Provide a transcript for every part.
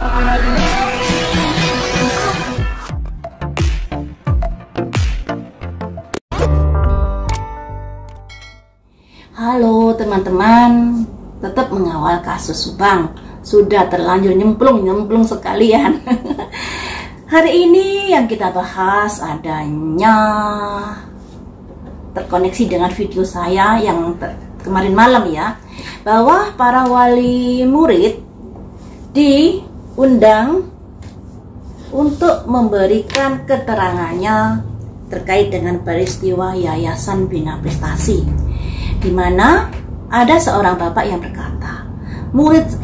Halo teman-teman, tetap mengawal kasus Subang. Sudah terlanjur nyemplung sekalian. Hari ini yang kita bahas adanya terkoneksi dengan video saya yang kemarin malam ya, bahwa para wali murid diundang untuk memberikan keterangannya terkait dengan peristiwa Yayasan Bina Prestasi, di mana ada seorang bapak yang berkata,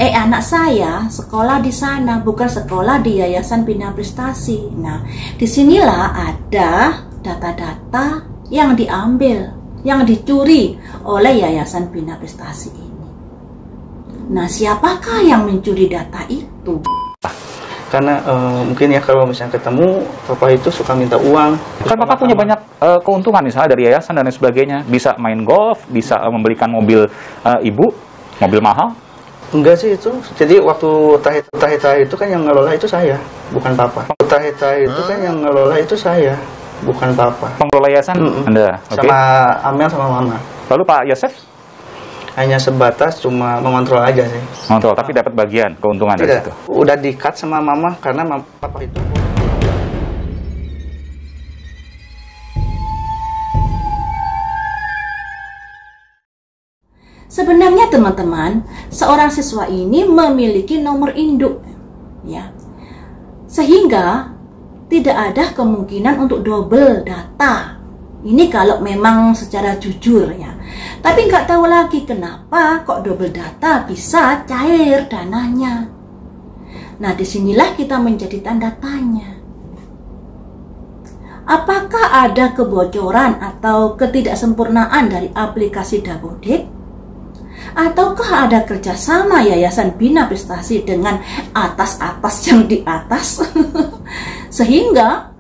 anak saya sekolah di sana, bukan sekolah di Yayasan Bina Prestasi. Nah, disinilah ada data-data yang diambil, yang dicuri oleh Yayasan Bina Prestasi ini. Nah, siapakah yang mencuri data itu? Karena mungkin ya kalau misalnya ketemu papa itu suka minta uang. Kan papa punya banyak keuntungan misalnya dari yayasan dan lain sebagainya. Bisa main golf, bisa membelikan mobil ibu, mobil mahal. Enggak sih itu. Jadi waktu tahita itu kan yang ngelola itu saya, bukan papa. Tahita itu kan yang ngelola itu saya, bukan papa. Pengelola yayasan Anda? Okay. Sama Amel sama mama. Lalu Pak Yosef? Hanya sebatas cuma mengontrol aja sih. Mengontrol, tapi dapat bagian keuntungan dari situ? Udah di-cut sama mama karena papa itu. Sebenarnya teman-teman, seorang siswa ini memiliki nomor induk ya. Sehingga tidak ada kemungkinan untuk double data. Ini kalau memang secara jujur ya. Tapi nggak tahu lagi kenapa kok double data bisa cair dananya. Nah, disinilah kita menjadi tanda tanya. Apakah ada kebocoran atau ketidaksempurnaan dari aplikasi Dapodik? Ataukah ada kerjasama Yayasan Bina Prestasi dengan atas-atas yang di atas? Sehingga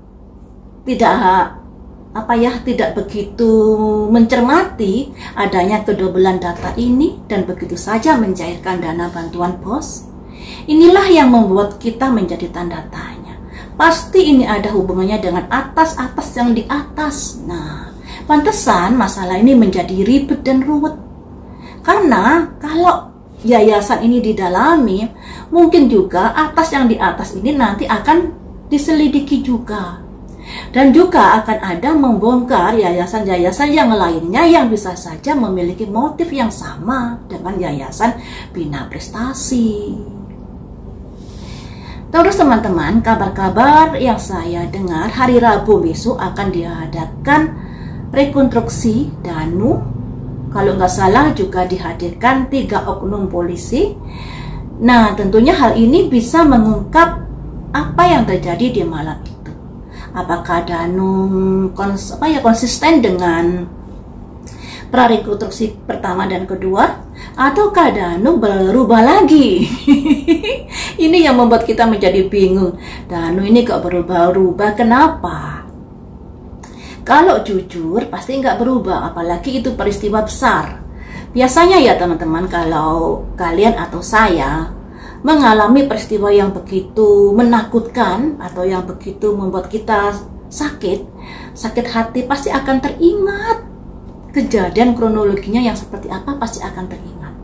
tidak begitu mencermati adanya kedobelan data ini dan begitu saja mencairkan dana bantuan BOS. Inilah yang membuat kita menjadi tanda tanya. Pasti ini ada hubungannya dengan atas-atas yang di atas. Nah, pantesan masalah ini menjadi ribet dan ruwet. Karena kalau yayasan ini didalami, mungkin juga atas yang di atas ini nanti akan diselidiki juga. Dan juga akan ada membongkar yayasan-yayasan yang lainnya yang bisa saja memiliki motif yang sama dengan Yayasan Bina Prestasi. Terus teman-teman, kabar-kabar yang saya dengar hari Rabu besok akan diadakan rekonstruksi Danu. Kalau nggak salah juga dihadirkan 3 oknum polisi. Nah, tentunya hal ini bisa mengungkap apa yang terjadi di malam itu. Apakah Danu konsisten dengan prarekonstruksi pertama dan kedua, ataukah Danu berubah lagi? Ini yang membuat kita menjadi bingung. Danu ini kok berubah-ubah, kenapa? Kalau jujur pasti nggak berubah, apalagi itu peristiwa besar. Biasanya ya teman-teman, kalau kalian atau saya mengalami peristiwa yang begitu menakutkan atau yang begitu membuat kita sakit hati, pasti akan teringat kejadian kronologinya yang seperti apa, pasti akan teringat.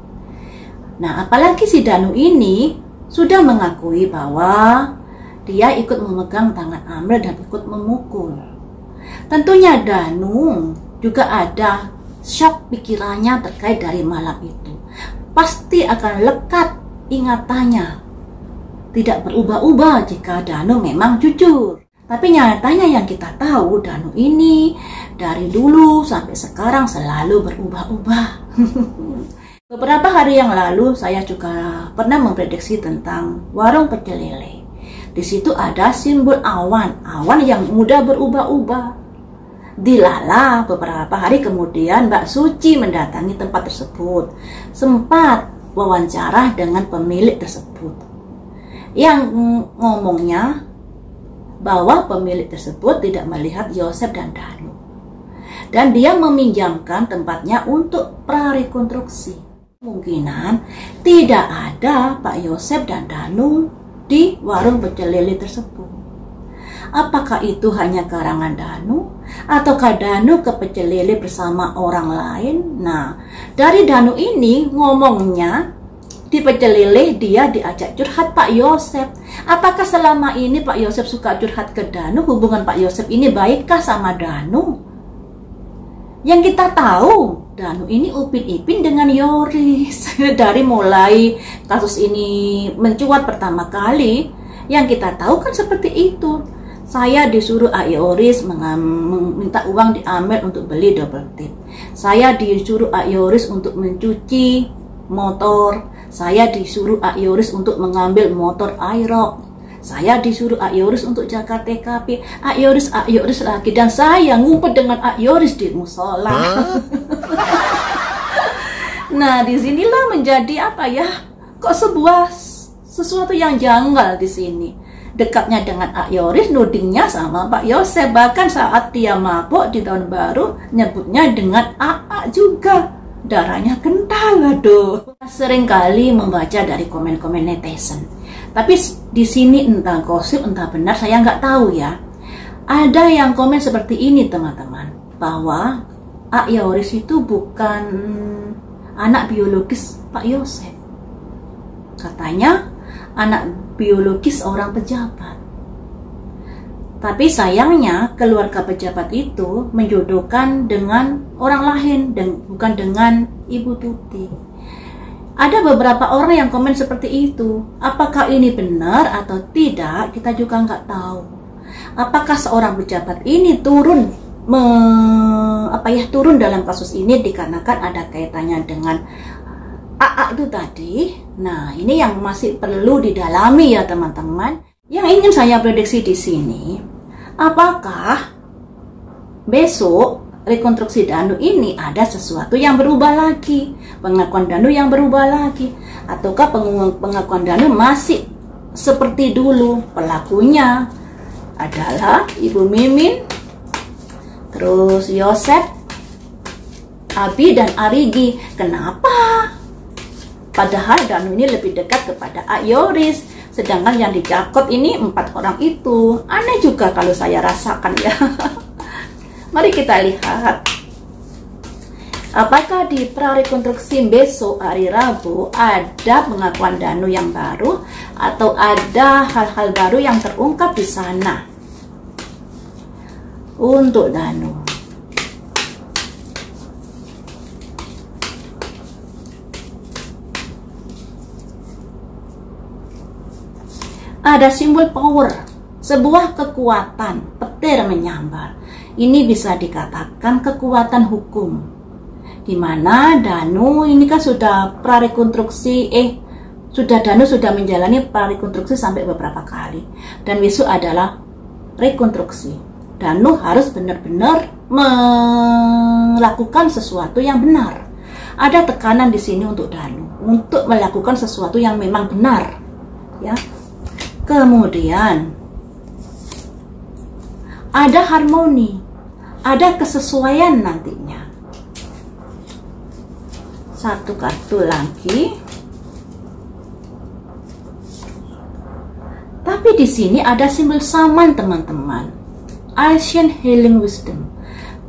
Nah, apalagi si Danu ini sudah mengakui bahwa dia ikut memegang tangan Amel dan ikut memukul. Tentunya Danu juga ada shock pikirannya terkait dari malam itu. Pasti akan lekat ingatannya, tidak berubah-ubah jika Danu memang jujur. Tapi nyatanya yang kita tahu, Danu ini dari dulu sampai sekarang selalu berubah-ubah. Beberapa hari yang lalu saya juga pernah memprediksi tentang warung pecel lele. Di situ ada simbol awan yang mudah berubah-ubah. Dilala beberapa hari kemudian Mbak Suci mendatangi tempat tersebut. Sempat wawancara dengan pemilik tersebut yang ngomongnya bahwa pemilik tersebut tidak melihat Yosef dan Danu dan dia meminjamkan tempatnya untuk prarekonstruksi. Kemungkinan tidak ada Pak Yosef dan Danu di warung pecel lele tersebut. Apakah itu hanya karangan Danu? Ataukah Danu ke pecel lele bersama orang lain? Nah, dari Danu ini ngomongnya di pecel lele dia diajak curhat Pak Yosep. Apakah selama ini Pak Yosep suka curhat ke Danu? Hubungan Pak Yosep ini baikkah sama Danu? Yang kita tahu, Danu ini upin-ipin dengan Yoris. Dari mulai kasus ini mencuat pertama kali, yang kita tahu kan seperti itu. Saya disuruh Yoris minta uang diambil untuk beli double tip. Saya disuruh Yoris untuk mencuci motor. Saya disuruh Yoris untuk mengambil motor Aerox. Saya disuruh Yoris untuk jaga TKP. Yoris lagi. Dan saya ngumpet dengan Yoris di musola. Nah, disinilah menjadi apa ya? Kok sesuatu yang janggal di sini. Dekatnya dengan Yoris, nudingnya sama Pak Yosep. Bahkan saat dia mabok di tahun baru, nyebutnya dengan AA juga. Darahnya kental, aduh. Seringkali membaca dari komen-komen netizen. Tapi di sini entah gosip, entah benar, saya nggak tahu ya. Ada yang komen seperti ini, teman-teman. Bahwa Yoris itu bukan anak biologis Pak Yosep. Katanya anak biologis orang pejabat. Tapi sayangnya keluarga pejabat itu menjodohkan dengan orang lain dan bukan dengan Ibu Tuti. Ada beberapa orang yang komen seperti itu. Apakah ini benar atau tidak, kita juga nggak tahu. Apakah seorang pejabat ini turun dalam kasus ini dikarenakan ada kaitannya dengan AA itu tadi. Nah, ini yang masih perlu didalami ya teman-teman. Yang ingin saya prediksi di sini, apakah besok rekonstruksi Danu ini ada sesuatu yang berubah lagi, pengakuan Danu yang berubah lagi, ataukah pengakuan Danu masih seperti dulu? Pelakunya adalah Ibu Mimin, terus Yosep, Abi dan Arigi. Kenapa? Padahal Danu ini lebih dekat kepada Yoris, sedangkan yang dijakot ini 4 orang itu. Aneh juga kalau saya rasakan ya. Mari kita lihat. Apakah di prarekonstruksi besok hari Rabu ada pengakuan Danu yang baru atau ada hal-hal baru yang terungkap di sana untuk Danu? Ada simbol power, sebuah kekuatan, petir menyambar. Ini bisa dikatakan kekuatan hukum, di mana Danu ini kan sudah prarekonstruksi, Danu sudah menjalani prarekonstruksi sampai beberapa kali, dan besok adalah rekonstruksi. Danu harus benar-benar melakukan sesuatu yang benar. Ada tekanan di sini untuk Danu untuk melakukan sesuatu yang memang benar, ya. Kemudian ada harmoni, ada kesesuaian nantinya. Satu kartu lagi. Tapi di sini ada simbol saman, teman-teman. Ancient Healing Wisdom.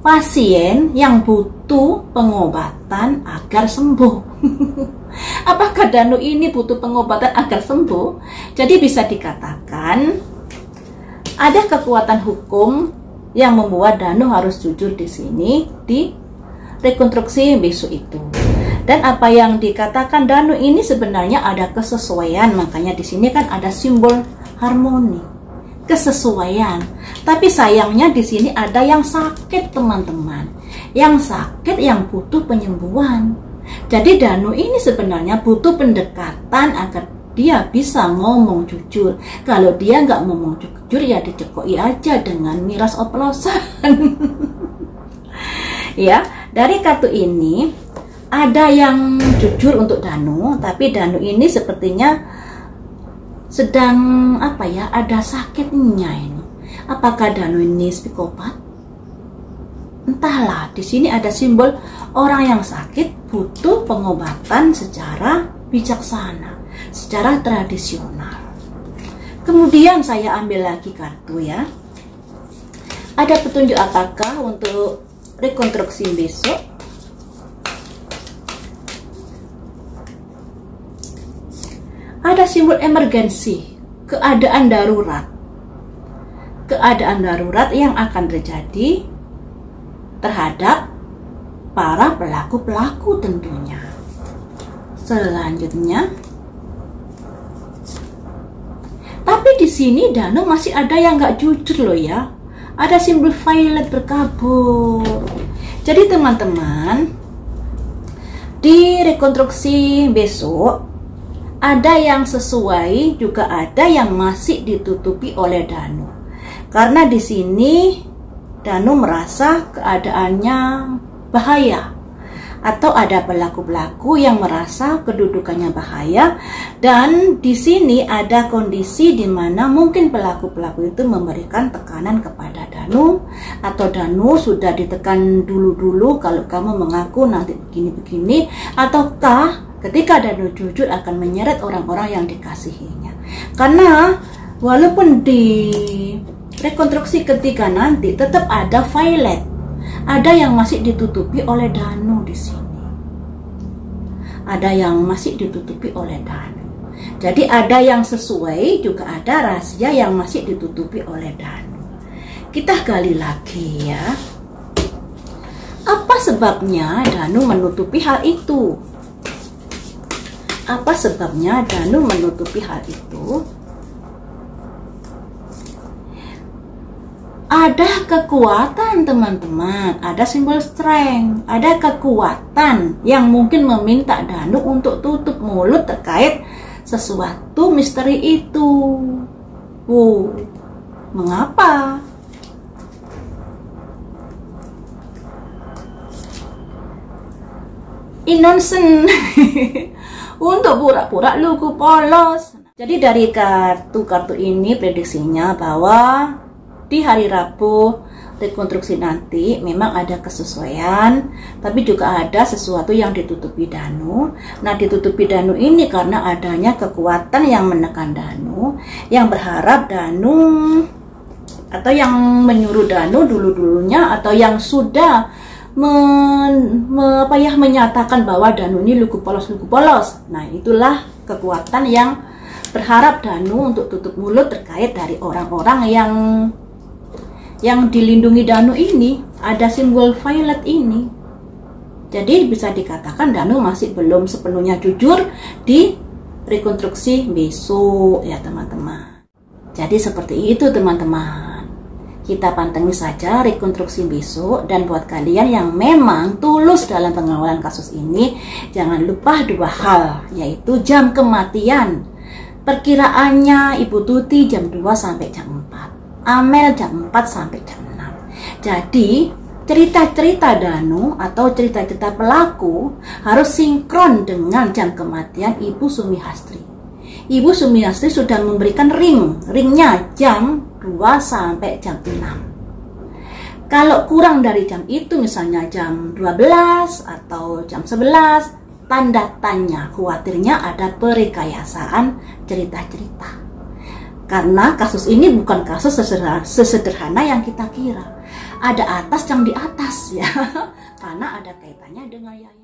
Pasien yang butuh pengobatan agar sembuh. Apakah Danu ini butuh pengobatan agar sembuh? Jadi bisa dikatakan ada kekuatan hukum yang membuat Danu harus jujur di sini di rekonstruksi besok itu. Dan apa yang dikatakan Danu ini sebenarnya ada kesesuaian, makanya di sini kan ada simbol harmoni, kesesuaian. Tapi sayangnya di sini ada yang sakit, teman-teman. Yang sakit yang butuh penyembuhan. Jadi Danu ini sebenarnya butuh pendekatan agar dia bisa ngomong jujur. Kalau dia nggak ngomong jujur ya dicekoi aja dengan miras oplosan. Ya, dari kartu ini ada yang jujur untuk Danu, tapi Danu ini sepertinya sedang apa ya, ada sakitnya ini. Apakah Danu ini psikopat? Entahlah, di sini ada simbol orang yang sakit butuh pengobatan secara bijaksana, secara tradisional. Kemudian saya ambil lagi kartu ya. Ada petunjuk apakah untuk rekonstruksi besok? Ada simbol emergensi, keadaan darurat. Keadaan darurat yang akan terjadi terhadap para pelaku-pelaku tentunya. Selanjutnya, tapi di sini Danu masih ada yang nggak jujur loh ya. Ada simbol violet berkabut. Jadi teman-teman, di rekonstruksi besok ada yang sesuai, juga ada yang masih ditutupi oleh Danu. Karena di sini Danu merasa keadaannya bahaya, atau ada pelaku-pelaku yang merasa kedudukannya bahaya, dan di sini ada kondisi di mana mungkin pelaku-pelaku itu memberikan tekanan kepada Danu, atau Danu sudah ditekan dulu-dulu kalau kamu mengaku nanti begini-begini, ataukah ketika Danu jujur akan menyeret orang-orang yang dikasihinya. Karena walaupun di rekonstruksi ketiga nanti tetap ada violet, ada yang masih ditutupi oleh Danu di sini. Ada yang masih ditutupi oleh Danu. Jadi ada yang sesuai, juga ada rahasia yang masih ditutupi oleh Danu. Kita gali lagi ya. Apa sebabnya Danu menutupi hal itu? Apa sebabnya Danu menutupi hal itu? Ada kekuatan teman-teman, ada simbol strength, ada kekuatan yang mungkin meminta Danu untuk tutup mulut terkait sesuatu misteri itu. Mengapa? Innocent. Untuk pura-pura lugu polos. Jadi dari kartu-kartu ini prediksinya bahwa di hari Rabu rekonstruksi nanti memang ada kesesuaian, tapi juga ada sesuatu yang ditutupi Danu. Nah, ditutupi Danu ini karena adanya kekuatan yang menekan Danu, yang berharap Danu, atau yang menyuruh Danu dulu-dulunya, atau yang sudah menyatakan bahwa Danu ini lugu polos. Nah, itulah kekuatan yang berharap Danu untuk tutup mulut terkait dari orang-orang yang dilindungi Danu ini. Ada simbol violet ini. Jadi bisa dikatakan Danu masih belum sepenuhnya jujur di rekonstruksi besok ya teman-teman. Jadi seperti itu teman-teman. Kita pantengin saja rekonstruksi besok, dan buat kalian yang memang tulus dalam pengawalan kasus ini, jangan lupa 2 hal, yaitu jam kematian. Perkiraannya Ibu Tuti jam 2 sampai jam 4. Amel jam 4 sampai jam 6. Jadi cerita-cerita Danu atau cerita-cerita pelaku harus sinkron dengan jam kematian Ibu Sumihastri. Ibu Sumihastri sudah memberikan ringnya jam 2 sampai jam 6. Kalau kurang dari jam itu, misalnya jam 12 atau jam 11, tanda tanya, khawatirnya ada perekayasaan cerita-cerita. Karena kasus ini bukan kasus sesederhana yang kita kira. Ada atas yang di atas ya. Karena ada kaitannya dengan Yaya.